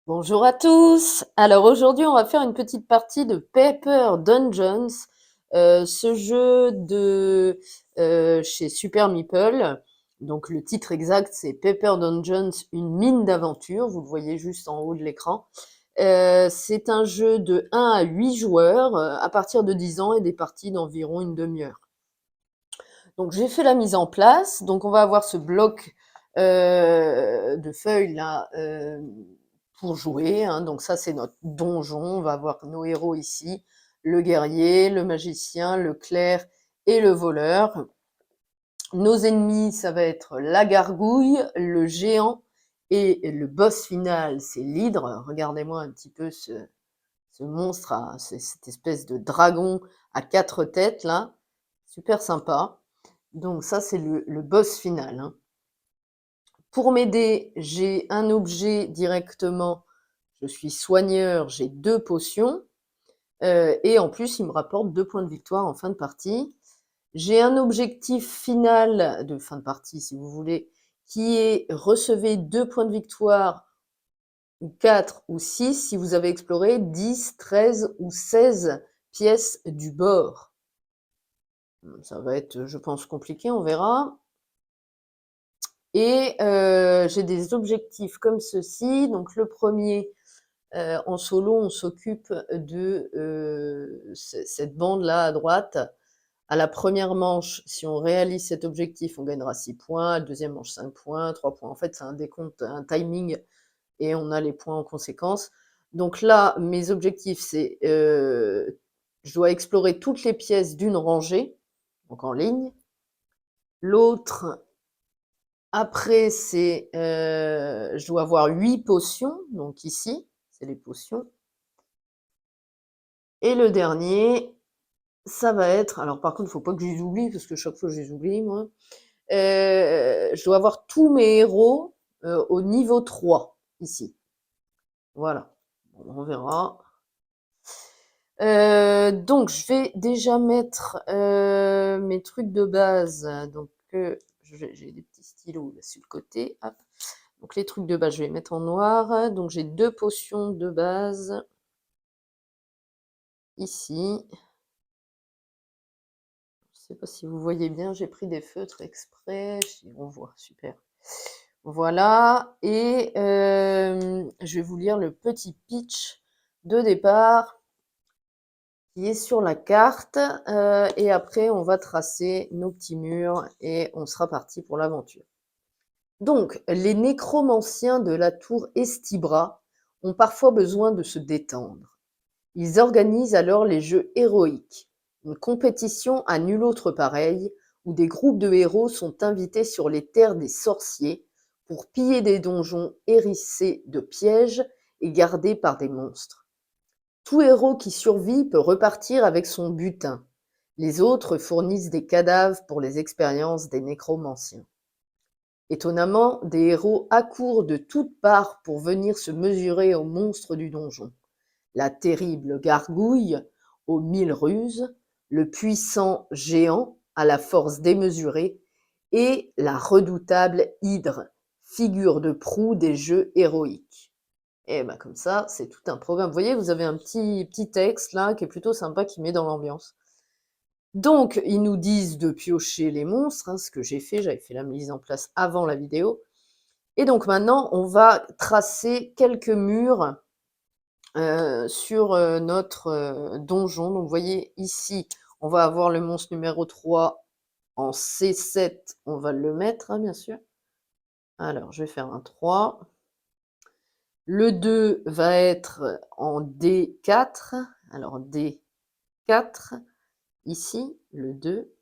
Bonjour à tous. Alors aujourd'hui, on va faire une petite partie de Paper Dungeons, ce jeu de chez Super Meeple. Donc le titre exact, c'est Paper Dungeons, une mine d'aventure. Vous le voyez juste en haut de l'écran. C'est un jeu de 1 à 8 joueurs à partir de 10 ans et des parties d'environ une demi-heure. Donc j'ai fait la mise en place. Donc on va avoir ce bloc de feuilles là pour jouer, hein. Donc ça c'est notre donjon. On va avoir nos héros ici, le guerrier, le magicien, le clerc et le voleur. Nos ennemis, ça va être la gargouille, le géant et le boss final, c'est l'hydre. Regardez-moi un petit peu ce monstre, cette espèce de dragon à 4 têtes là, super sympa. Donc ça, c'est le boss final, hein. Pour m'aider, j'ai un objet directement. Je suis soigneur, j'ai 2 potions. Et en plus, il me rapporte 2 points de victoire en fin de partie. J'ai un objectif final de fin de partie, si vous voulez, qui est recevez 2 points de victoire, ou 4 ou 6, si vous avez exploré 10, 13 ou 16 pièces du bord. Ça va être, je pense, compliqué, on verra. Et j'ai des objectifs comme ceci. Donc le premier, en solo, on s'occupe de cette bande-là à droite. À la première manche, si on réalise cet objectif, on gagnera 6 points. À la deuxième manche, 5 points, 3 points. En fait, c'est un décompte, un timing, et on a les points en conséquence. Donc là, mes objectifs, c'est je dois explorer toutes les pièces d'une rangée, donc en ligne. L'autre, après, c'est je dois avoir 8 potions, donc ici, c'est les potions. Et le dernier, ça va être, alors par contre, il ne faut pas que je les oublie, parce que chaque fois je les oublie, moi. Je dois avoir tous mes héros au niveau 3, ici. Voilà, on verra. Donc, je vais déjà mettre mes trucs de base. Donc, j'ai des petits stylos là sur le côté. Hop. Donc, les trucs de base, je vais les mettre en noir. Donc, j'ai 2 potions de base ici. Je sais pas si vous voyez bien, j'ai pris des feutres exprès. On voit, super. Voilà. Et je vais vous lire le petit pitch de départ qui est sur la carte. Et après, on va tracer nos petits murs et on sera parti pour l'aventure. Donc, les nécromanciens de la tour Estibra ont parfois besoin de se détendre. Ils organisent alors les jeux héroïques, une compétition à nul autre pareille, où des groupes de héros sont invités sur les terres des sorciers pour piller des donjons hérissés de pièges et gardés par des monstres. Tout héros qui survit peut repartir avec son butin. Les autres fournissent des cadavres pour les expériences des nécromanciens. Étonnamment, des héros accourent de toutes parts pour venir se mesurer aux monstres du donjon. La terrible gargouille aux 1000 ruses, le puissant géant à la force démesurée et la redoutable hydre, figure de proue des jeux héroïques. Et ben comme ça, c'est tout un programme. Vous voyez, vous avez un petit texte là qui est plutôt sympa, qui met dans l'ambiance. Donc, ils nous disent de piocher les monstres, hein, ce que j'ai fait, j'avais fait la mise en place avant la vidéo. Et donc maintenant, on va tracer quelques murs sur notre donjon. Donc, vous voyez ici, on va avoir le monstre numéro 3 en C7, on va le mettre, hein, bien sûr. Alors, je vais faire un 3. Le 2 va être en D4. Alors, D4, ici, le 2.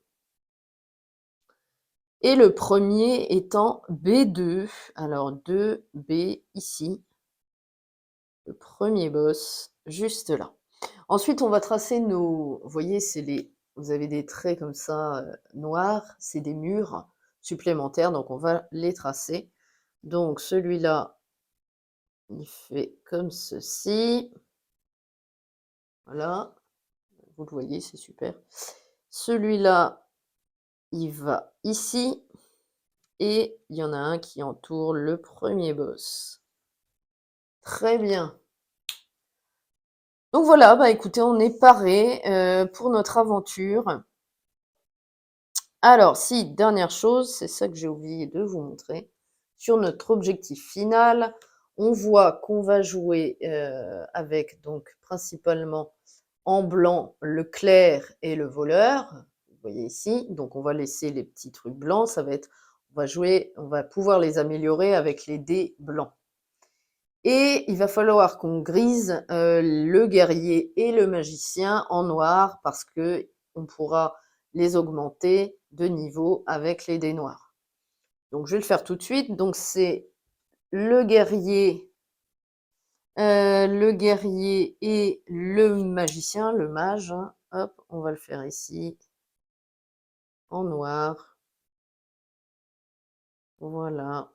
Et le premier est en B2. Alors, 2B ici. Le premier boss, juste là. Ensuite, on va tracer nos... Vous voyez, vous avez des traits comme ça, noirs. C'est des murs supplémentaires, donc on va les tracer. Donc, celui-là, il fait comme ceci. Voilà. Vous le voyez, c'est super. Celui-là, il va ici. Et il y en a un qui entoure le premier boss. Très bien. Donc voilà, bah écoutez, on est paré pour notre aventure. Alors, si, dernière chose, c'est ça que j'ai oublié de vous montrer. Sur notre objectif final, on voit qu'on va jouer avec donc principalement en blanc le clerc et le voleur. Vous voyez ici, donc on va laisser les petits trucs blancs. Ça va être, on va pouvoir les améliorer avec les dés blancs. Et il va falloir qu'on grise le guerrier et le magicien en noir parce que on pourra les augmenter de niveau avec les dés noirs. Donc je vais le faire tout de suite. Donc c'est le guerrier et le magicien, le mage. Hein. Hop, on va le faire ici en noir. Voilà.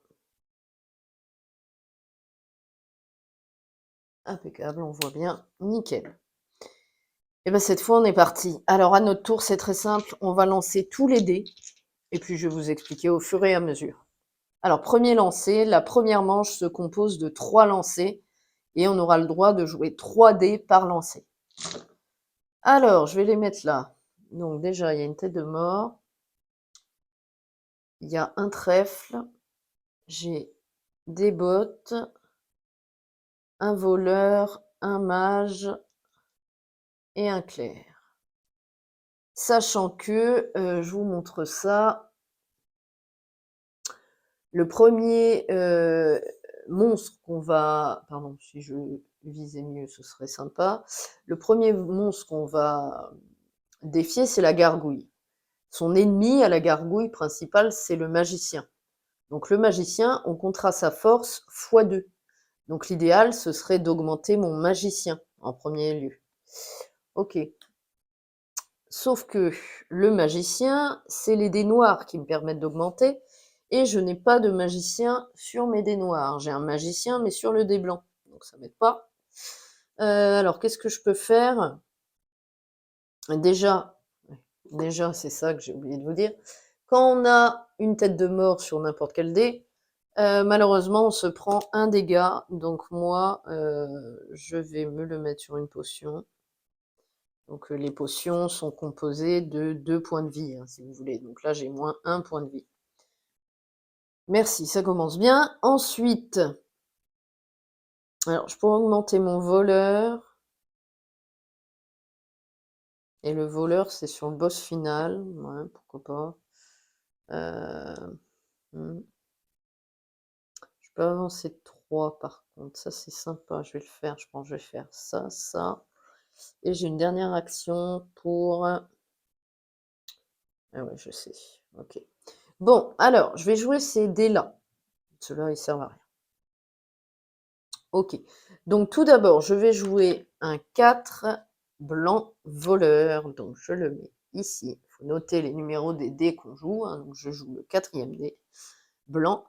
Impeccable, on voit bien. Nickel. Et bien cette fois, on est parti. Alors à notre tour, c'est très simple. On va lancer tous les dés. Et puis je vais vous expliquer au fur et à mesure. Alors premier lancer, la première manche se compose de 3 lancers. Et on aura le droit de jouer 3 dés par lancer. Alors, je vais les mettre là. Donc déjà, il y a une tête de mort. Il y a un trèfle. J'ai des bottes. Un voleur, un mage et un clerc. Sachant que, je vous montre ça, le premier monstre qu'on va... Pardon, si je visais mieux, ce serait sympa. Le premier monstre qu'on va défier, c'est la gargouille. Son ennemi à la gargouille principale, c'est le magicien. Donc le magicien, on comptera sa force x 2. Donc l'idéal, ce serait d'augmenter mon magicien en premier lieu. Ok. Sauf que le magicien, c'est les dés noirs qui me permettent d'augmenter, et je n'ai pas de magicien sur mes dés noirs. J'ai un magicien, mais sur le dé blanc, donc ça m'aide pas. Alors, qu'est-ce que je peux faire? Déjà, c'est ça que j'ai oublié de vous dire. Quand on a une tête de mort sur n'importe quel dé, malheureusement, on se prend un dégât. Donc moi, je vais me le mettre sur une potion. Donc les potions sont composées de 2 points de vie, hein, si vous voulez. Donc là, j'ai moins 1 point de vie. Merci, ça commence bien. Ensuite, alors je pourrais augmenter mon voleur. Et le voleur, c'est sur le boss final. Ouais, pourquoi pas. Hmm. Je peux avancer de 3 par contre. Ça, c'est sympa. Je vais le faire. Je pense que je vais faire ça, ça. Et j'ai une dernière action pour... Ah ouais, je sais. Ok. Bon, alors, je vais jouer ces dés-là. Ceux-là, ils servent à rien. Ok. Donc, tout d'abord, je vais jouer un 4 blanc voleur. Donc, je le mets ici. Il faut noter les numéros des dés qu'on joue. Hein. Donc, je joue le 4e dé blanc.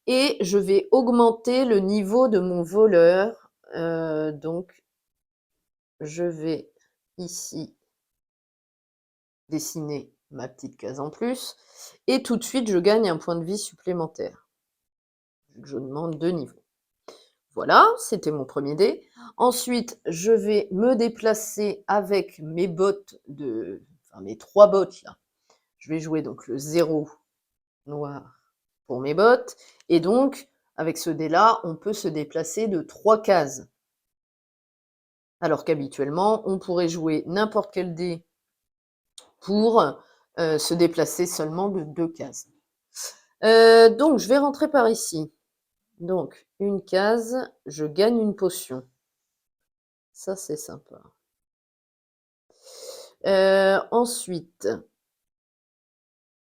Et je vais augmenter le niveau de mon voleur. Donc, je vais ici dessiner ma petite case en plus. Et tout de suite, je gagne un point de vie supplémentaire. Je demande 2 niveaux. Voilà, c'était mon premier dé. Ensuite, je vais me déplacer avec mes bottes enfin mes 3 bottes là. Je vais jouer donc le 0 noir pour mes bottes. Et donc, avec ce dé-là, on peut se déplacer de 3 cases. Alors qu'habituellement, on pourrait jouer n'importe quel dé pour se déplacer seulement de 2 cases. Donc, je vais rentrer par ici. Donc, une case, je gagne une potion. Ça, c'est sympa. Ensuite,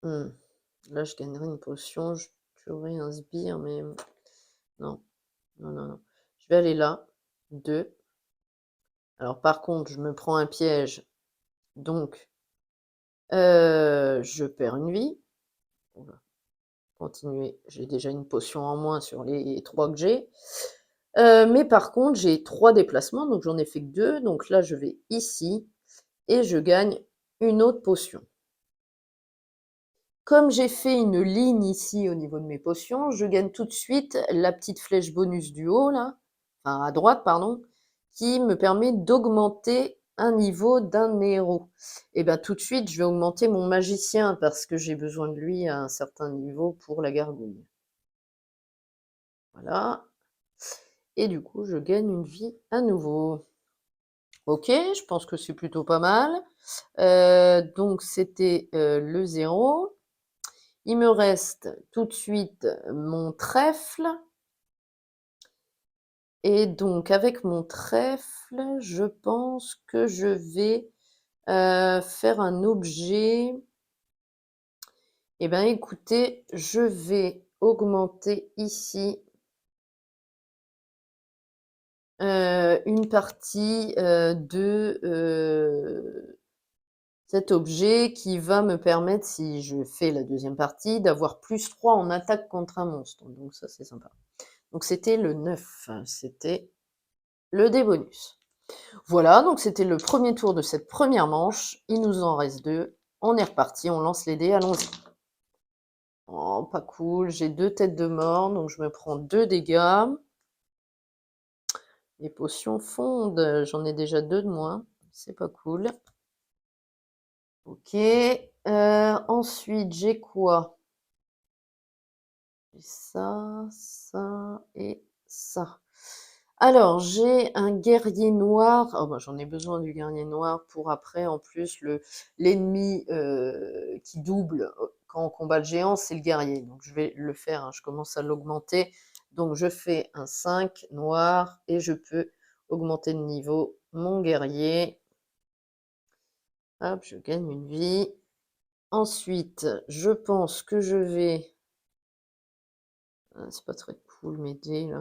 là, je gagnerai une potion. J'aurai un sbire, mais non, non, non, non. Je vais aller là. 2. Alors, par contre, je me prends un piège. Donc, je perds une vie. On va continuer. J'ai déjà une potion en moins sur les 3 que j'ai. Mais par contre, j'ai 3 déplacements, donc j'en ai fait que 2. Donc là, je vais ici et je gagne une autre potion. Comme j'ai fait une ligne ici au niveau de mes potions, je gagne tout de suite la petite flèche bonus du haut, là. enfin à droite, pardon, qui me permet d'augmenter un niveau d'un de mes héros. Et bien tout de suite, je vais augmenter mon magicien parce que j'ai besoin de lui à un certain niveau pour la gargouille. Voilà. Et du coup, je gagne une vie à nouveau. Ok, je pense que c'est plutôt pas mal. Donc c'était le 0. Il me reste tout de suite mon trèfle. Et donc avec mon trèfle, je pense que je vais faire un objet. Eh bien écoutez, je vais augmenter ici une partie de cet objet qui va me permettre, si je fais la deuxième partie, d'avoir plus 3 en attaque contre un monstre. Donc ça, c'est sympa. Donc c'était le 9, c'était le dé bonus. Voilà, donc c'était le premier tour de cette première manche. Il nous en reste 2. On est reparti, on lance les dés, allons-y. Oh, pas cool, j'ai 2 têtes de mort, donc je me prends 2 dégâts. Les potions fondent, j'en ai déjà 2 de moins, c'est pas cool. Ok, ensuite j'ai quoi? J'ai ça et ça. Alors, j'ai un guerrier noir. Oh, bah, j'en ai besoin du guerrier noir pour après, en plus, l'ennemi qui double quand on combat le géant, c'est le guerrier. Donc, je vais le faire, hein, je commence à l'augmenter. Donc, je fais un 5 noir et je peux augmenter de niveau mon guerrier. Hop, je gagne une vie. Ensuite, je pense que je vais... Ah, c'est pas très cool mes dés, là.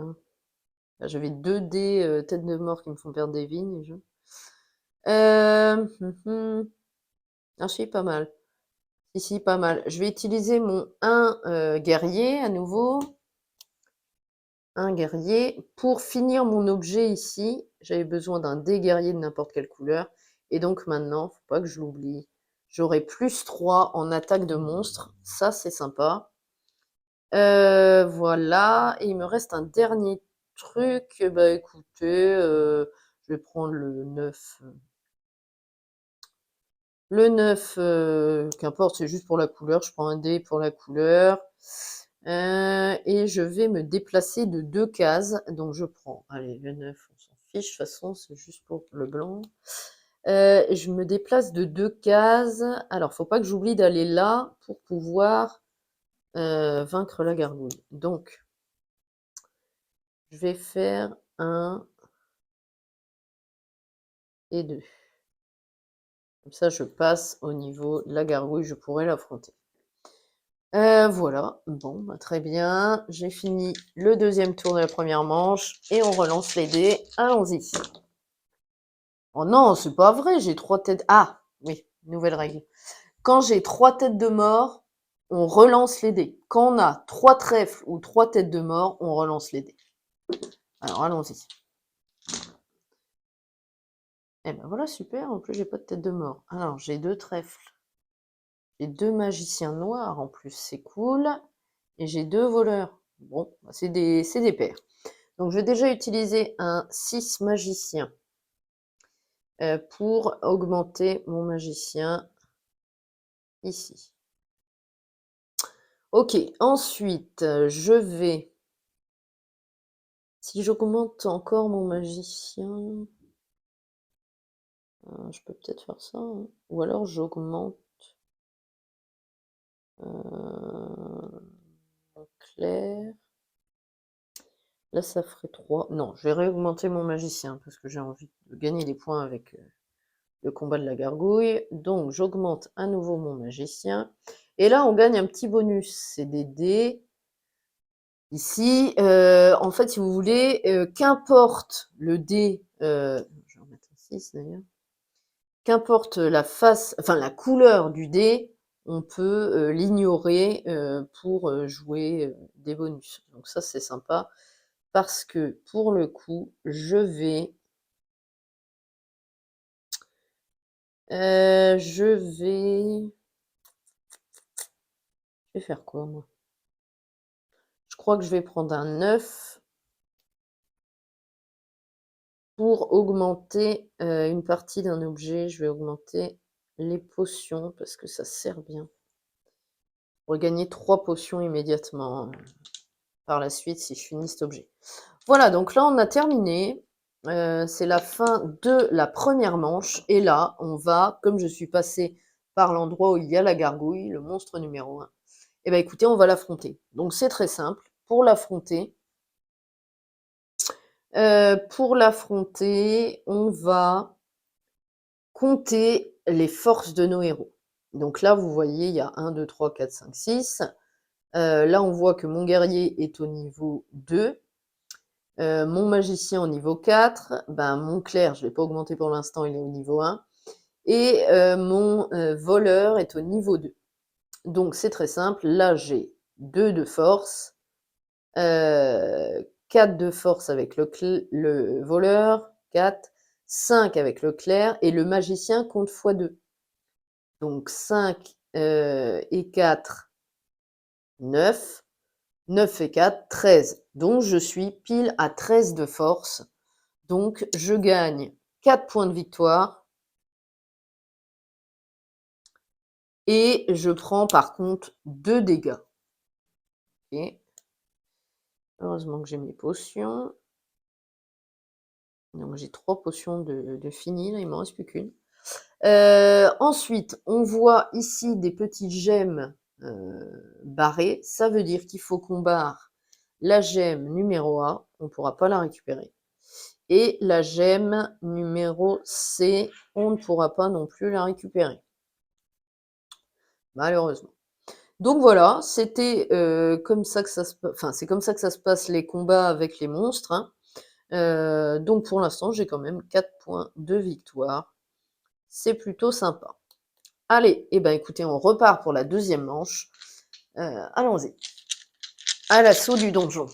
Là, j'avais 2 dés tête de mort qui me font perdre des vies déjà. Ah, si, pas mal. Si, pas mal. Je vais utiliser mon 1 guerrier à nouveau. Un guerrier. Pour finir mon objet ici, j'avais besoin d'un dé guerrier de n'importe quelle couleur. Et donc maintenant, faut pas que je l'oublie. J'aurai plus 3 en attaque de monstre. Ça, c'est sympa. Voilà. Et il me reste un dernier truc. Bah écoutez, je vais prendre le 9. Le 9, qu'importe, c'est juste pour la couleur. Je prends un dé pour la couleur. Et je vais me déplacer de 2 cases. Donc je prends, allez, le 9, on s'en fiche, de toute façon, c'est juste pour le blanc. Je me déplace de 2 cases. Alors, faut pas que j'oublie d'aller là pour pouvoir vaincre la gargouille. Donc, je vais faire 1 et 2. Comme ça, je passe au niveau de la gargouille, je pourrai l'affronter. Voilà, bon, bah, très bien. J'ai fini le deuxième tour de la première manche et on relance les dés. Allons-y. Oh non, c'est pas vrai, j'ai 3 têtes. Ah, oui, nouvelle règle. Quand j'ai 3 têtes de mort, on relance les dés. Quand on a 3 trèfles ou 3 têtes de mort, on relance les dés. Alors, allons-y. Eh ben voilà, super, en plus j'ai pas de tête de mort. Alors, j'ai 2 trèfles. J'ai 2 magiciens noirs en plus, c'est cool. Et j'ai 2 voleurs. Bon, bah, c'est des pairs. Donc, je vais déjà utiliser un 6 magicien pour augmenter mon magicien ici. Ok, ensuite, je vais... Si j'augmente encore mon magicien... je peux peut-être faire ça, hein. Ou alors j'augmente mon clair. Là, ça ferait 3. Non, je vais réaugmenter mon magicien parce que j'ai envie de gagner des points avec le combat de la gargouille. Donc, j'augmente à nouveau mon magicien. Et là, on gagne un petit bonus. C'est des dés. Ici, en fait, si vous voulez, qu'importe le dé, je vais en mettre un 6 d'ailleurs, qu'importe la face, enfin la couleur du dé, on peut l'ignorer pour jouer des bonus. Donc ça, c'est sympa parce que pour le coup, je vais faire quoi moi? Je crois que je vais prendre un 9 pour augmenter une partie d'un objet, je vais augmenter les potions parce que ça sert bien. Pour gagner 3 potions immédiatement par la suite si je finis cet objet. Voilà, donc là on a terminé. C'est la fin de la première manche. Et là, on va, comme je suis passée par l'endroit où il y a la gargouille, le monstre numéro 1, et ben écoutez, on va l'affronter. Donc c'est très simple. Pour l'affronter, on va compter les forces de nos héros. Donc là, vous voyez, il y a 1, 2, 3, 4, 5, 6. Là, on voit que mon guerrier est au niveau 2. Mon magicien au niveau 4. Ben, mon clerc, je ne l'ai pas augmenté pour l'instant, il est au niveau 1. Et mon voleur est au niveau 2. Donc, c'est très simple. Là, j'ai 2 de force. 4 de force avec le voleur, 4, 5 avec le clerc, et le magicien compte x2. Donc 5 et 4, 9, 9 et 4, 13. Donc je suis pile à 13 de force. Donc je gagne 4 points de victoire. Et je prends par contre 2 dégâts. Okay. Heureusement que j'ai mes potions. Donc j'ai 3 potions de fini, là il m'en reste plus qu'une. Ensuite, on voit ici des petites gemmes barrées. Ça veut dire qu'il faut qu'on barre la gemme numéro A, on ne pourra pas la récupérer. Et la gemme numéro C, on ne pourra pas non plus la récupérer. Malheureusement. Donc voilà, c'était comme ça que ça se passe. Enfin, c'est comme ça que ça se passe les combats avec les monstres. Hein. Donc pour l'instant, j'ai quand même 4 points de victoire. C'est plutôt sympa. Allez, eh ben écoutez, on repart pour la deuxième manche. Allons-y. À l'assaut du donjon.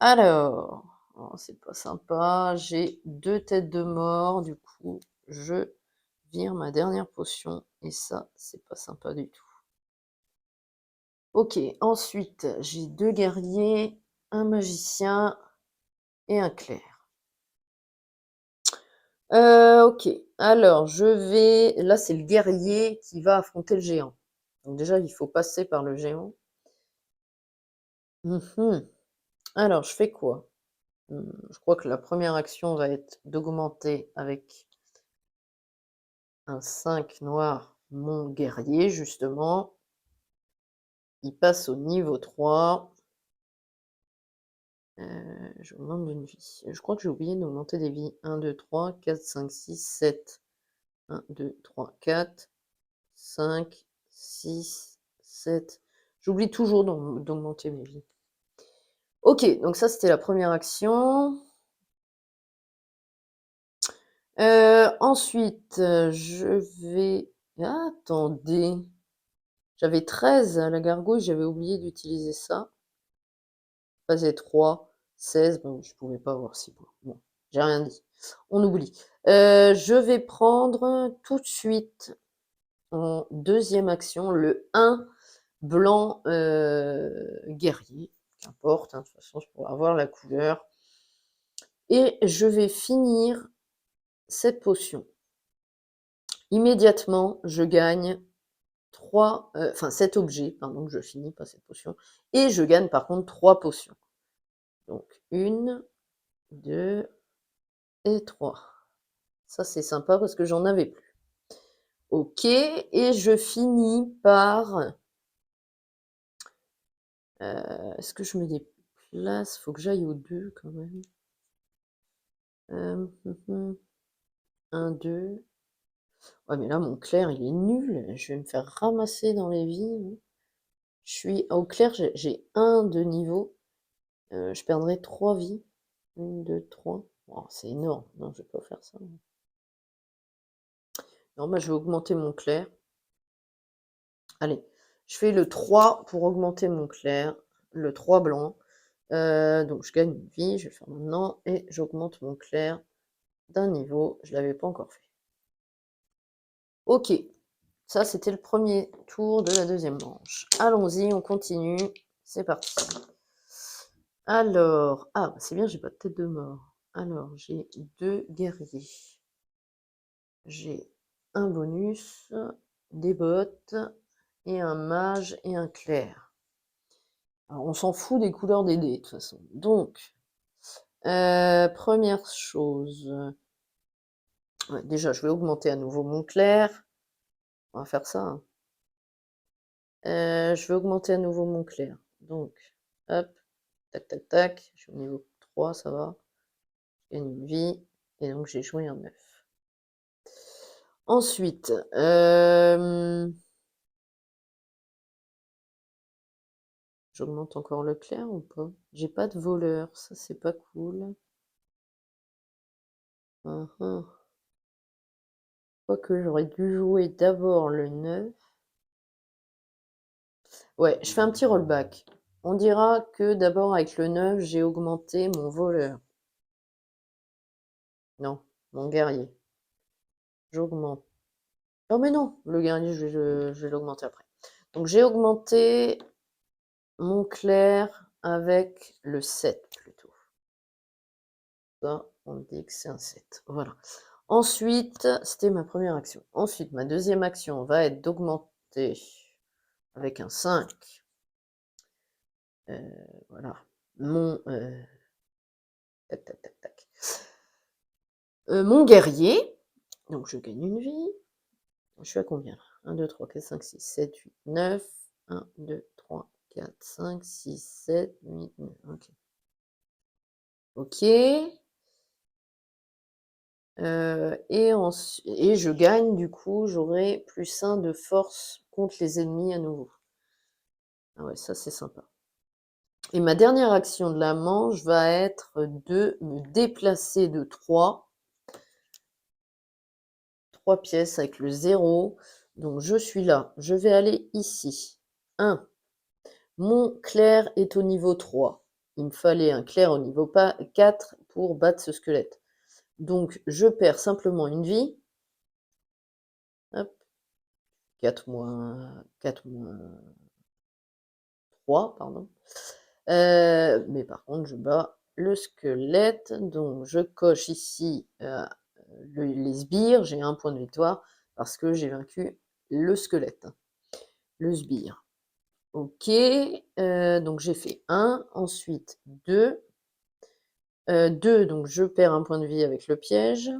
Alors, oh, c'est pas sympa. J'ai 2 têtes de mort. Du coup, je vire ma dernière potion. Et ça, c'est pas sympa du tout. Ok, ensuite, j'ai 2 guerriers, un magicien et un clerc. Ok, alors je vais... Là, c'est le guerrier qui va affronter le géant. Donc déjà, il faut passer par le géant. Alors, je fais quoi? Je crois que la première action va être d'augmenter avec un 5 noir mon guerrier, justement. Il passe au niveau 3. J'augmente d'une vie. Je crois que j'ai oublié d'augmenter des vies. 1, 2, 3, 4, 5, 6, 7. 1, 2, 3, 4, 5, 6, 7. J'oublie toujours d'augmenter mes vies. Ok, donc ça c'était la première action. Ensuite, je vais... Attendez. J'avais 13 à la gargouille, j'avais oublié d'utiliser ça. Phase 3, 16, bon, je pouvais pas avoir 6 points. Bon, j'ai rien dit. On oublie. Je vais prendre tout de suite en deuxième action le 1 blanc guerrier. Qu'importe, hein, de toute façon, je pourrais avoir la couleur. Et je vais finir cette potion. Immédiatement, je gagne 7 objets, pardon, que je finis, pas cette potion. Et je gagne par contre 3 potions. Donc 1, 2 et 3. Ça c'est sympa parce que j'en avais plus. Ok, et je finis par... Est-ce que je me déplace? Faut que j'aille au 2 quand même. 1, 2. Ouais, mais là, mon clerc, il est nul. Je vais me faire ramasser dans les vies. Je suis au clair, j'ai 1 de niveau. Je perdrai 3 vies. 1, 2, 3. Oh, c'est énorme. Non, je vais pas faire ça. Non, bah, je vais augmenter mon clair. Allez, je fais le 3 pour augmenter mon clair. Le 3 blanc. Donc, je gagne une vie. Je vais le faire maintenant. Et j'augmente mon clair d'un niveau. Je l'avais pas encore fait. Ok. Ça, c'était le premier tour de la deuxième manche. Allons-y, on continue. C'est parti. Alors, c'est bien, j'ai pas de tête de mort. Alors, j'ai 2 guerriers. J'ai un bonus, des bottes, et un mage et un clerc. Alors, on s'en fout des couleurs des dés, de toute façon. Donc, première chose, ouais, déjà, je vais augmenter à nouveau mon clerc. On va faire ça, hein. Je vais augmenter à nouveau mon clerc. Donc, hop, tac, tac, tac. Je suis au niveau 3, ça va. Je gagne une vie. Et donc, j'ai joué un 9. Ensuite, j'augmente encore le clair ou pas? J'ai pas de voleur, ça c'est pas cool. Uhum. Quoique j'aurais dû jouer d'abord le 9. Ouais, je fais un petit rollback. On dira que d'abord avec le 9, j'ai augmenté mon voleur. Non, mon guerrier. J'augmente. Oh mais non, le guerrier, je vais l'augmenter après. Donc j'ai augmenté mon clair avec le 7 plutôt. Ça, on dit que c'est un 7. Voilà. Ensuite, c'était ma première action. Ensuite, ma deuxième action va être d'augmenter avec un 5. Voilà. Mon, tac, tac, tac, tac. Mon guerrier. Donc, je gagne une vie. Je suis à combien? 1, 2, 3, 4, 5, 6, 7, 8, 9. 1, 2, 3, 4, 5, 6, 7, 8, 9. Ok. Ok. Et je gagne, du coup, j'aurai +1 de force contre les ennemis à nouveau. Ah ouais, ça c'est sympa. Et ma dernière action de la manche va être de me déplacer de 3 pièces avec le 0. Donc je suis là, je vais aller ici. 1. Mon clair est au niveau 3. Il me fallait un clair au niveau 4 pour battre ce squelette. Donc je perds simplement une vie. Hop. 4 moins 3, pardon. Mais par contre, je bats le squelette. Donc, je coche ici les sbires. J'ai un point de victoire parce que j'ai vaincu le squelette, le sbire. Ok, donc j'ai fait 1, ensuite 2. 2, donc je perds un point de vie avec le piège.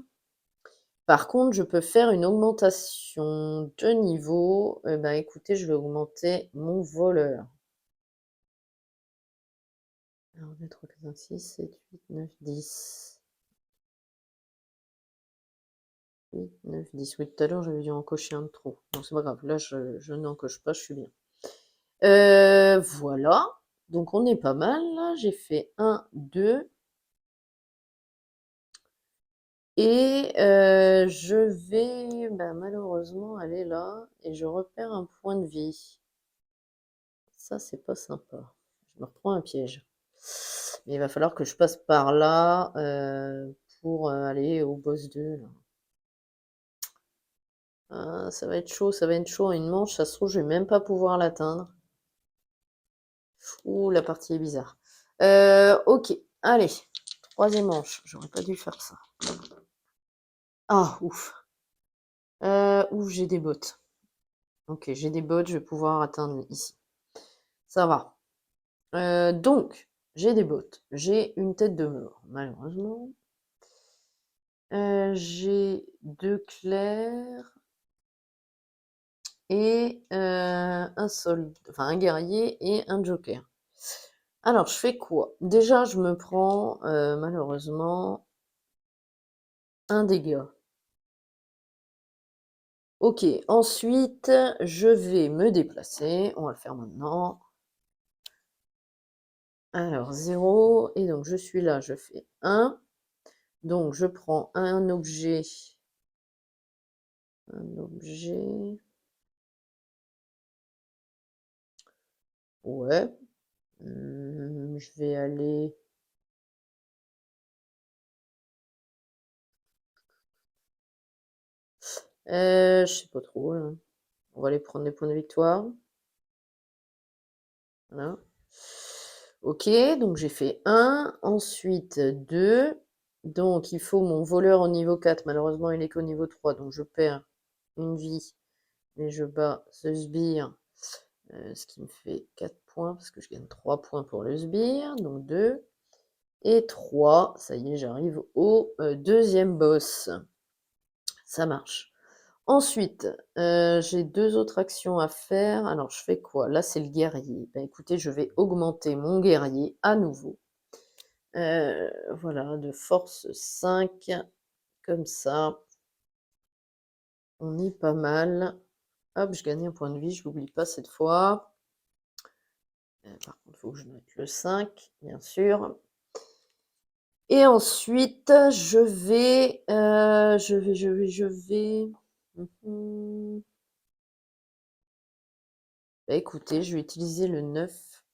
Par contre, je peux faire une augmentation de niveau. Ben, écoutez, je vais augmenter mon voleur. Alors, 2, 3, 4, 5, 6, 7, 8, 9, 10. 8, 9, 10. Oui, tout à l'heure, j'avais dû en cocher un de trop. Non, c'est pas grave. Là, je n'en coche pas, je suis bien. Voilà. Donc, on est pas mal, là. J'ai fait 1, 2. Et je vais malheureusement aller là. Et je repère un point de vie. Ça, c'est pas sympa. Je me reprends un piège. Mais il va falloir que je passe par là pour aller au boss 2, là. Ah, ça va être chaud, ça va être chaud. Une manche, ça se trouve, je vais même pas pouvoir l'atteindre. Ouh, la partie est bizarre. Ok, allez. Troisième manche. J'aurais pas dû faire ça. Ah, ouf. Ouf, j'ai des bottes. Ok, j'ai des bottes, je vais pouvoir atteindre ici. Ça va. Donc, j'ai des bottes. J'ai une tête de mort, malheureusement. J'ai 2 clercs et un guerrier et un joker. Alors, je fais quoi? Déjà, je me prends malheureusement un dégât. Ok, ensuite, je vais me déplacer. On va le faire maintenant. Alors, 0. Et donc, je suis là, je fais 1. Donc, je prends un objet. Un objet. Ouais. Je vais aller. Je sais pas trop, là. On va aller prendre des points de victoire. Voilà. Ok, donc j'ai fait 1, ensuite 2. Donc, il faut mon voleur au niveau 4. Malheureusement, il est qu'au niveau 3. Donc, je perds une vie. Mais je bats ce sbire. Ce qui me fait 4 points. Parce que je gagne 3 points pour le sbire. Donc, 2. Et 3. Ça y est, j'arrive au deuxième boss. Ça marche. Ensuite, j'ai 2 autres actions à faire. Alors, je fais quoi? Là, c'est le guerrier. Ben, écoutez, je vais augmenter mon guerrier à nouveau. Voilà, de force 5, comme ça. On est pas mal. Hop, je gagne un point de vie, je l'oublie pas cette fois. Par contre, il faut que je note le 5, bien sûr. Et ensuite, je vais... Mhm. Bah, écoutez, je vais utiliser le 9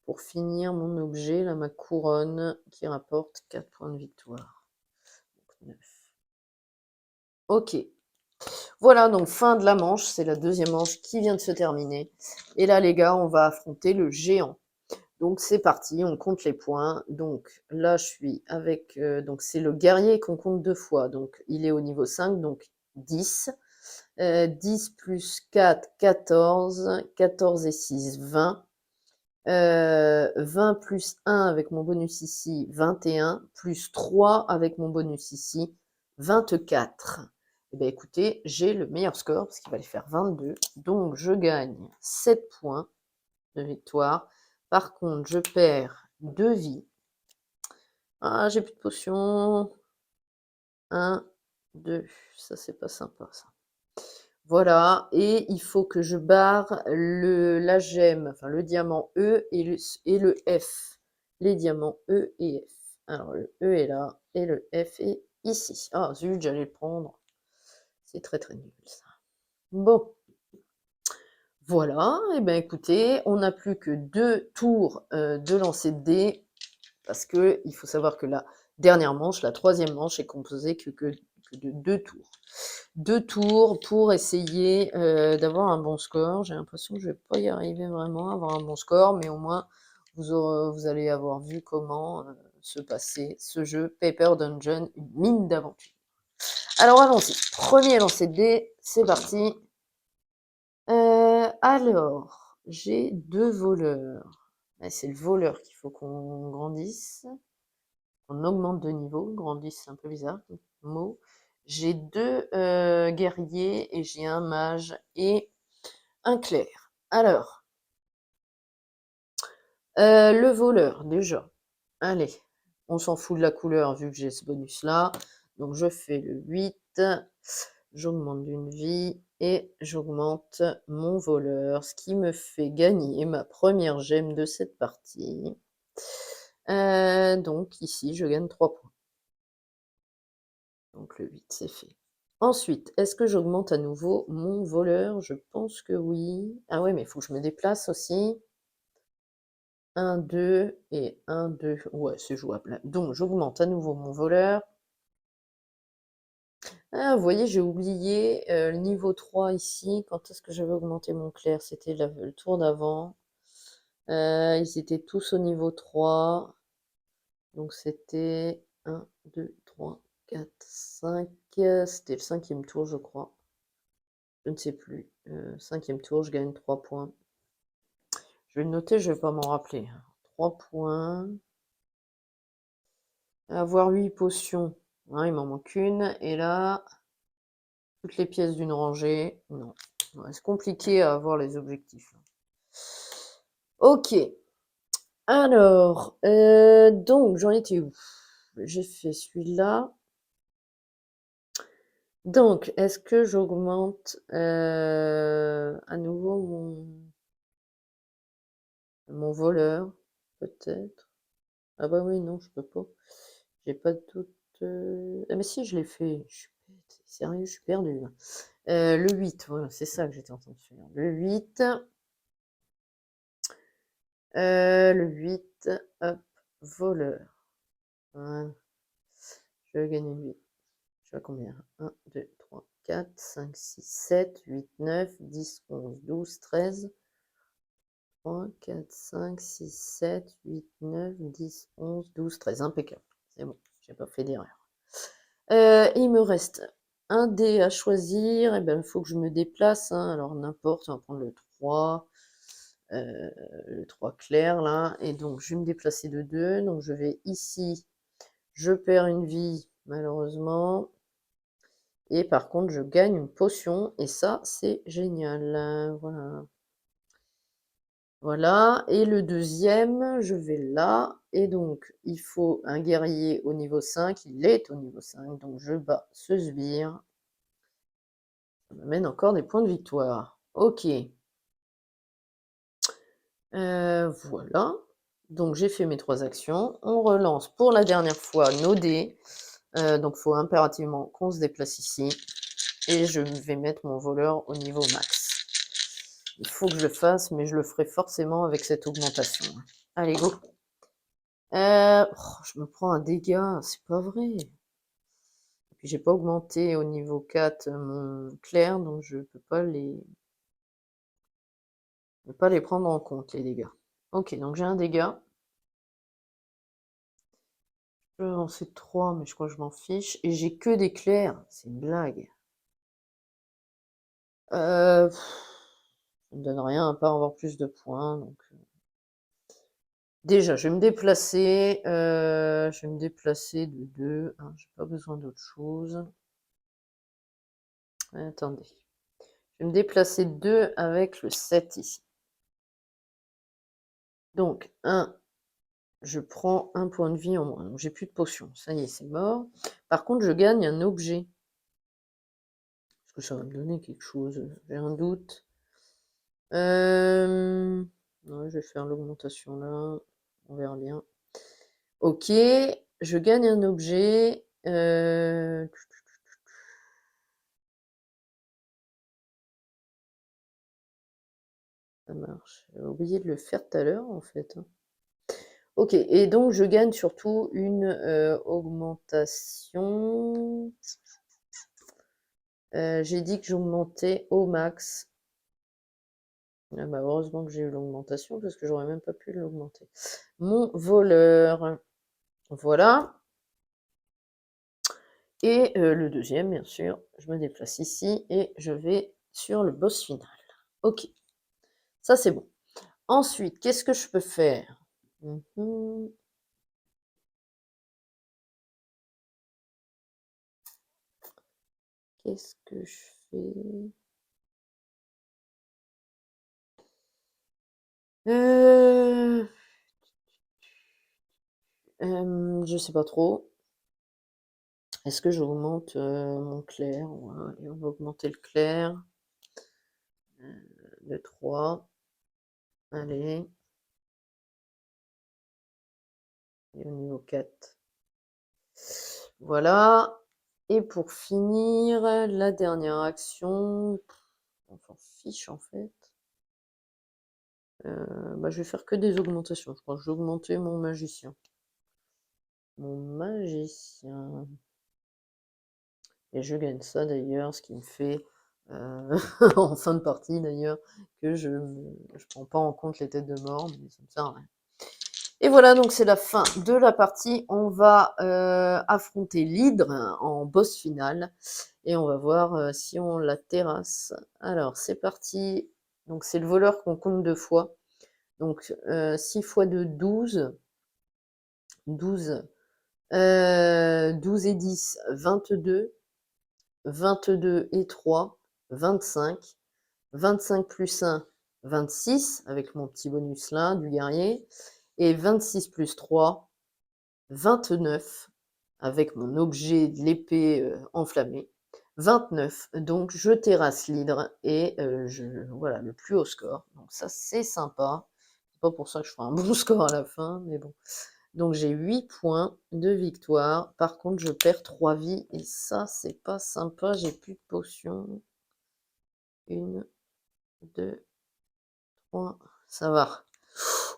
pour finir mon objet, là, ma couronne, qui rapporte 4 points de victoire. Donc, 9. Ok. Voilà, donc fin de la manche, c'est la deuxième manche qui vient de se terminer. Et là, les gars, on va affronter le géant. Donc c'est parti, on compte les points. Donc là, je suis avec... donc c'est le guerrier qu'on compte 2 fois. Donc il est au niveau 5, donc 10. 10 plus 4, 14. 14 et 6, 20. 20 plus 1 avec mon bonus ici, 21. Plus 3 avec mon bonus ici, 24. Eh bien écoutez, j'ai le meilleur score parce qu'il va aller faire 22. Donc je gagne 7 points de victoire. Par contre, je perds 2 vies. Ah, j'ai plus de potions. 1, 2. Ça, c'est pas sympa, ça. Voilà. Et il faut que je barre la gemme, enfin le diamant E et le F. Les diamants E et F. Alors, le E est là et le F est ici. Ah, zut, j'allais le prendre. C'est très très nul, ça. Bon. Voilà. Et bien, écoutez, on n'a plus que 2 tours de lancer de dés. Parce que il faut savoir que la dernière manche, la troisième manche, est composée que de 2 tours. 2 tours pour essayer d'avoir un bon score. J'ai l'impression que je ne vais pas y arriver vraiment à avoir un bon score, mais au moins vous allez avoir vu comment se passait ce jeu Paper Dungeon, une mine d'aventure. Alors allons-y, premier lancer de dés, c'est parti. Alors, j'ai 2 voleurs. C'est le voleur qu'il faut qu'on grandisse. On augmente de niveau, grandisse, c'est un peu bizarre, mot. J'ai 2 guerriers et j'ai un mage et un clerc. Alors, le voleur, déjà. Allez, on s'en fout de la couleur vu que j'ai ce bonus-là. Donc je fais le 8, j'augmente d'une vie et j'augmente mon voleur, ce qui me fait gagner ma première gemme de cette partie. Donc ici, je gagne 3 points. Donc le 8, c'est fait. Ensuite, est-ce que j'augmente à nouveau mon voleur? Je pense que oui. Ah ouais, mais il faut que je me déplace aussi. 1, 2 et 1, 2. Ouais, c'est jouable. Donc j'augmente à nouveau mon voleur. Ah, vous voyez, j'ai oublié le niveau 3 ici. Quand est-ce que j'avais augmenté mon clerc? C'était le tour d'avant. Ils étaient tous au niveau 3. Donc c'était 1, 2, 3, 4, 5. C'était le cinquième tour, je crois. Je ne sais plus. Cinquième tour, je gagne 3 points. Je vais le noter, je ne vais pas m'en rappeler. 3 points. Avoir 8 potions. Hein, il m'en manque une. Et là, toutes les pièces d'une rangée. Non. Ouais, c'est compliqué à avoir les objectifs. Ok. Alors, donc, j'en étais où? J'ai fait celui-là. Donc, est-ce que j'augmente à nouveau mon voleur? Peut-être. Ah bah oui, non, je peux pas. J'ai pas tout... Ah mais si, je l'ai fait. Je suis bête. Sérieux, je suis perdue, là. Le 8, voilà, c'est ça que j'étais en train de faire. Le 8. Le 8, hop, voleur. Voilà. Je gagne une vie. Je suis à combien? 1, 2, 3, 4, 5, 6, 7, 8, 9, 10, 11, 12, 13. 3, 4, 5, 6, 7, 8, 9, 10, 11, 12, 13. Impeccable. C'est bon, j'ai pas fait d'erreur. Il me reste un dé à choisir. Et ben, il faut que je me déplace, hein. Alors, n'importe, on va prendre le 3 clair, là. Et donc, je vais me déplacer de 2. Donc, je vais ici. Je perds une vie, malheureusement. Et par contre, je gagne une potion. Et ça, c'est génial. Voilà. Voilà, et le deuxième, je vais là, et donc il faut un guerrier au niveau 5, il est au niveau 5, donc je bats ce sbire. Ça m'amène encore des points de victoire. Ok. Voilà. Donc j'ai fait mes 3 actions. On relance pour la dernière fois nos dés. Donc il faut impérativement qu'on se déplace ici. Et je vais mettre mon voleur au niveau max. Il faut que je le fasse, mais je le ferai forcément avec cette augmentation. Allez, go. Je me prends un dégât, c'est pas vrai. Et puis j'ai pas augmenté au niveau 4 mon clair, donc je peux pas les prendre en compte, les dégâts. Ok, donc j'ai un dégât. Je peux avancer de 3, mais je crois que je m'en fiche. Et j'ai que des clairs, c'est une blague. Ça me donne rien à part avoir plus de points, donc... Déjà, je vais me déplacer. Je vais me déplacer de 2. Hein, j'ai pas besoin d'autre chose. Attendez. Je vais me déplacer de 2 avec le 7 ici. Donc, 1, je prends un point de vie en moins. Donc, j'ai plus de potions. Ça y est, c'est mort. Par contre, je gagne un objet. Est-ce que ça va me donner quelque chose? J'ai un doute. Ouais, je vais faire l'augmentation là. On verra bien. Ok, je gagne un objet. Ça marche. J'ai oublié de le faire tout à l'heure, en fait. Ok, et donc je gagne surtout une augmentation. J'ai dit que j'augmentais au max. Ah bah heureusement que j'ai eu l'augmentation parce que j'aurais même pas pu l'augmenter. Mon voleur. Voilà. Et le deuxième, bien sûr, je me déplace ici et je vais sur le boss final. Ok, ça c'est bon. Ensuite, qu'est-ce que je peux faire? Qu'est-ce que je fais? Je sais pas trop. Est-ce que j'augmente mon clair? Ouais, allez, on va augmenter le clair. De 3. Allez. Et au niveau 4. Voilà. Et pour finir, la dernière action. On s'en fiche en fait. Bah, je vais faire que des augmentations. Je crois que j'ai augmenté mon magicien. Mon magicien. Et je gagne ça d'ailleurs, ce qui me fait, en fin de partie d'ailleurs, que je prends pas en compte les têtes de mort, mais ça me sert à rien. Et voilà, donc c'est la fin de la partie. On va affronter l'hydre en boss final. Et on va voir si on la terrasse. Alors, c'est parti. Donc, c'est le voleur qu'on compte 2 fois. Donc, 6 fois 2, 12. 12. 12 et 10, 22. 22 et 3, 25. 25 plus 1, 26, avec mon petit bonus là, du guerrier. Et 26 plus 3, 29, avec mon objet de l'épée enflammée. 29, donc je terrasse l'hydre et voilà, le plus haut score. Donc ça, c'est sympa. C'est pas pour ça que je ferai un bon score à la fin, mais bon. Donc j'ai 8 points de victoire. Par contre, je perds 3 vies et ça, c'est pas sympa. J'ai plus de potions. 1, 2, 3. Ça va.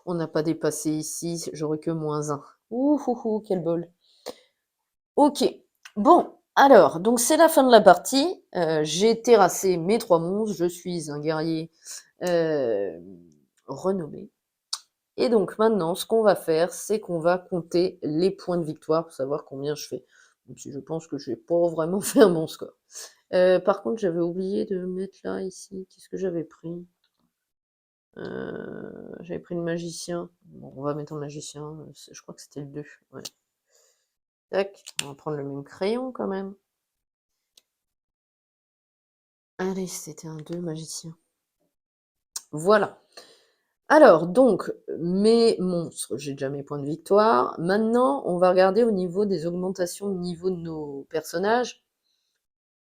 On n'a pas dépassé ici. J'aurais que -1. Ouh, quel bol. Ok. Bon, alors, donc c'est la fin de la partie. J'ai terrassé mes 3 monstres. Je suis un guerrier renommé. Et donc maintenant, ce qu'on va faire, c'est qu'on va compter les points de victoire pour savoir combien je fais. Même si je pense que je n'ai pas vraiment fait un bon score. Par contre, j'avais oublié de mettre là, ici, qu'est-ce que j'avais pris? J'avais pris le magicien. Bon, on va mettre un magicien, je crois que c'était le 2. Ouais. Tac, on va prendre le même crayon quand même. Allez, c'était un 2 magicien. Voilà. Alors, donc, mes monstres, j'ai déjà mes points de victoire. Maintenant, on va regarder au niveau des augmentations de niveau de nos personnages.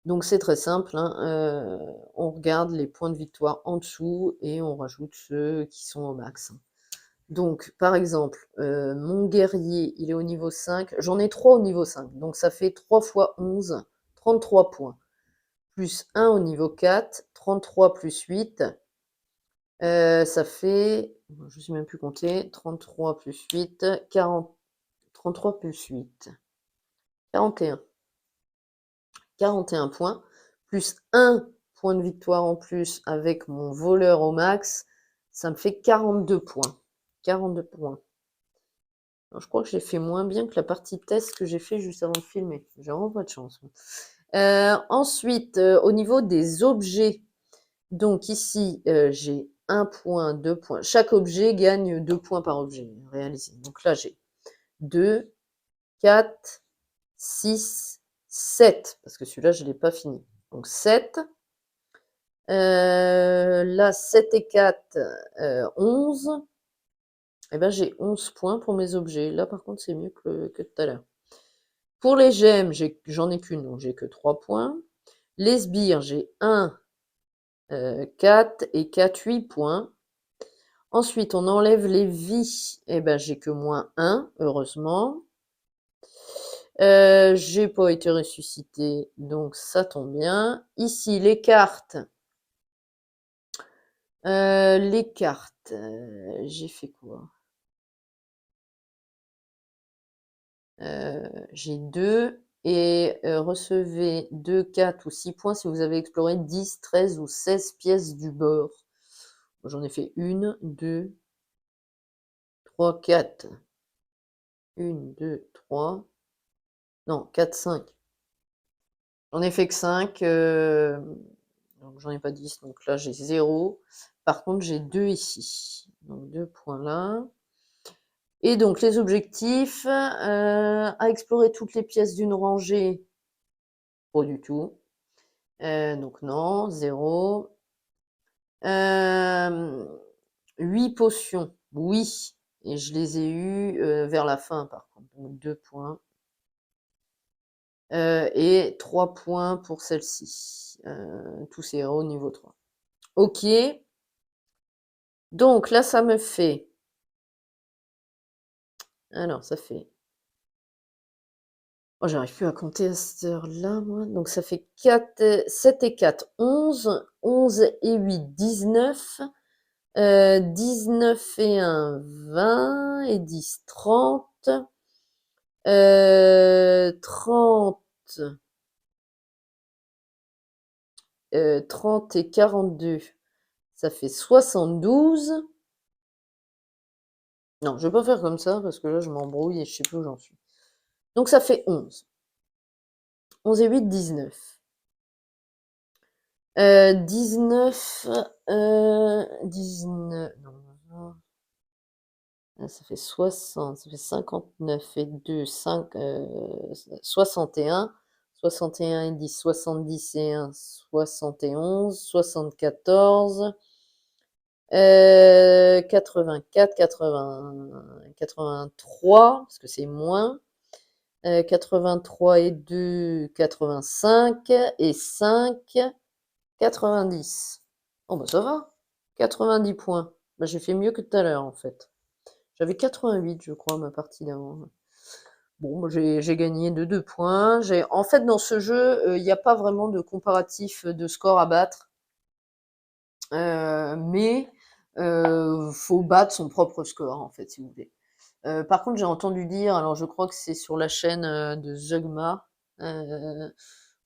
Donc, c'est très simple, hein, on regarde les points de victoire en dessous et on rajoute ceux qui sont au max. Donc, par exemple, mon guerrier, il est au niveau 5. J'en ai 3 au niveau 5. Donc, ça fait 3 fois 11, 33 points. Plus 1 au niveau 4, 33 plus 8. Ça fait, je ne sais même plus compter, 33 plus 8, 40, 33 plus 8, 41. 41 points, plus 1 point de victoire en plus avec mon voleur au max, ça me fait 42 points. 42 points. Alors, je crois que j'ai fait moins bien que la partie test que j'ai fait juste avant de filmer. J'ai vraiment pas de chance. Ensuite, au niveau des objets, donc ici, j'ai 1 point, 2 points. Chaque objet gagne 2 points par objet réalisé. Donc là, j'ai 2, 4, 6, 7, parce que celui-là, je ne l'ai pas fini. Donc 7. Là, 7 et 4, 11. Eh ben, j'ai 11 points pour mes objets. Là, par contre, c'est mieux que tout à l'heure. Pour les gemmes, j'en ai qu'une, donc j'ai que 3 points. Les sbires, j'ai 1, 4 et 4, 8 points. Ensuite, on enlève les vies. Eh ben, j'ai que moins 1, heureusement. J'ai pas été ressuscité, donc ça tombe bien. Ici, les cartes. J'ai fait quoi? J'ai 2 et recevez 2, 4 ou 6 points si vous avez exploré 10, 13 ou 16 pièces du bord. J'en ai fait 1, 2, 3, 4. 1, 2, 3. Non, 4, 5. J'en ai fait que 5. Donc j'en ai pas 10, donc là j'ai 0. Par contre, j'ai 2 ici. Donc 2 points là. Et donc les objectifs, à explorer toutes les pièces d'une rangée, pas du tout. Donc non, 0. 8 potions, oui. Et je les ai eues vers la fin par contre. Donc 2 points. Et 3 points pour celle-ci. Tous ces héros niveau 3. Ok. Donc là, ça me fait. Alors, ça fait. Oh, j'arrive plus à compter à cette heure-là, moi. Donc, ça fait 4, 7 et 4, 11. 11 et 8, 19. 19 et 1, 20. Et 10, 30. 30. 30 et 42. Ça fait 72. Non, je vais pas faire comme ça parce que là, je m'embrouille et je sais plus où j'en suis. Donc, ça fait 11. 11 et 8, 19. 19, 19, non, ça fait 60, ça fait 59 et 2, 5, 61, 61 et 10, 70 et 1, 71, 74, 84, 80, 83, parce que c'est moins, 83 et 2, 85, et 5, 90. Oh bah ça va, 90 points. Bah, j'ai fait mieux que tout à l'heure en fait. J'avais 88 je crois ma partie d'avant. Bon, bah, j'ai gagné de 2 points. En fait dans ce jeu, il n'y a pas vraiment de comparatif de score à battre. Mais faut battre son propre score en fait si vous voulez. Par contre j'ai entendu dire, alors je crois que c'est sur la chaîne de Zugma,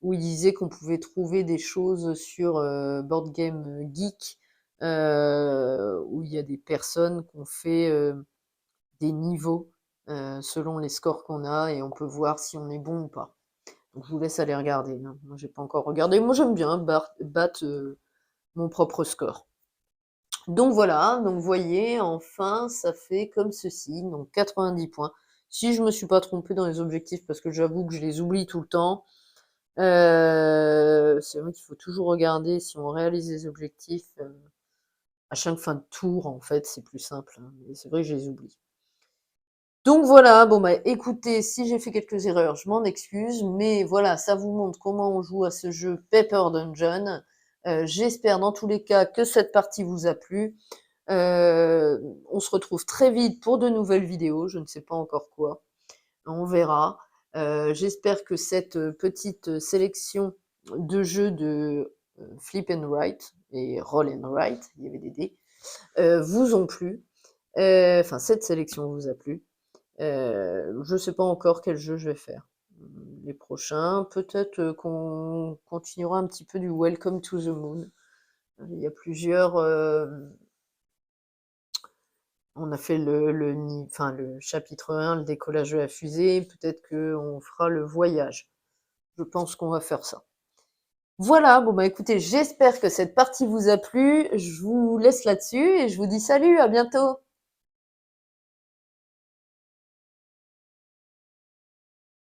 où il disait qu'on pouvait trouver des choses sur Board Game Geek où il y a des personnes qui ont fait des niveaux selon les scores qu'on a et on peut voir si on est bon ou pas. Donc je vous laisse aller regarder, hein. Moi j'ai pas encore regardé. Moi j'aime bien battre mon propre score. Donc voilà, donc vous voyez, enfin ça fait comme ceci, donc 90 points. Si je me suis pas trompée dans les objectifs, parce que j'avoue que je les oublie tout le temps, c'est vrai qu'il faut toujours regarder si on réalise les objectifs à chaque fin de tour, en fait, c'est plus simple, hein, mais c'est vrai que je les oublie. Donc voilà, bon bah écoutez, si j'ai fait quelques erreurs, je m'en excuse, mais voilà, ça vous montre comment on joue à ce jeu Paper Dungeon. J'espère dans tous les cas que cette partie vous a plu. On se retrouve très vite pour de nouvelles vidéos, je ne sais pas encore quoi, on verra. J'espère que cette petite sélection de jeux de Flip and Write et Roll and Write, il y avait des dés, vous ont plu. Enfin, cette sélection vous a plu. Je sais pas encore quel jeu je vais faire. Les prochains, peut-être qu'on continuera un petit peu du Welcome to the Moon. Il y a plusieurs. On a fait le chapitre 1, le décollage de la fusée. Peut-être qu'on fera le voyage. Je pense qu'on va faire ça. Voilà, bon bah écoutez, j'espère que cette partie vous a plu. Je vous laisse là-dessus et je vous dis salut, à bientôt.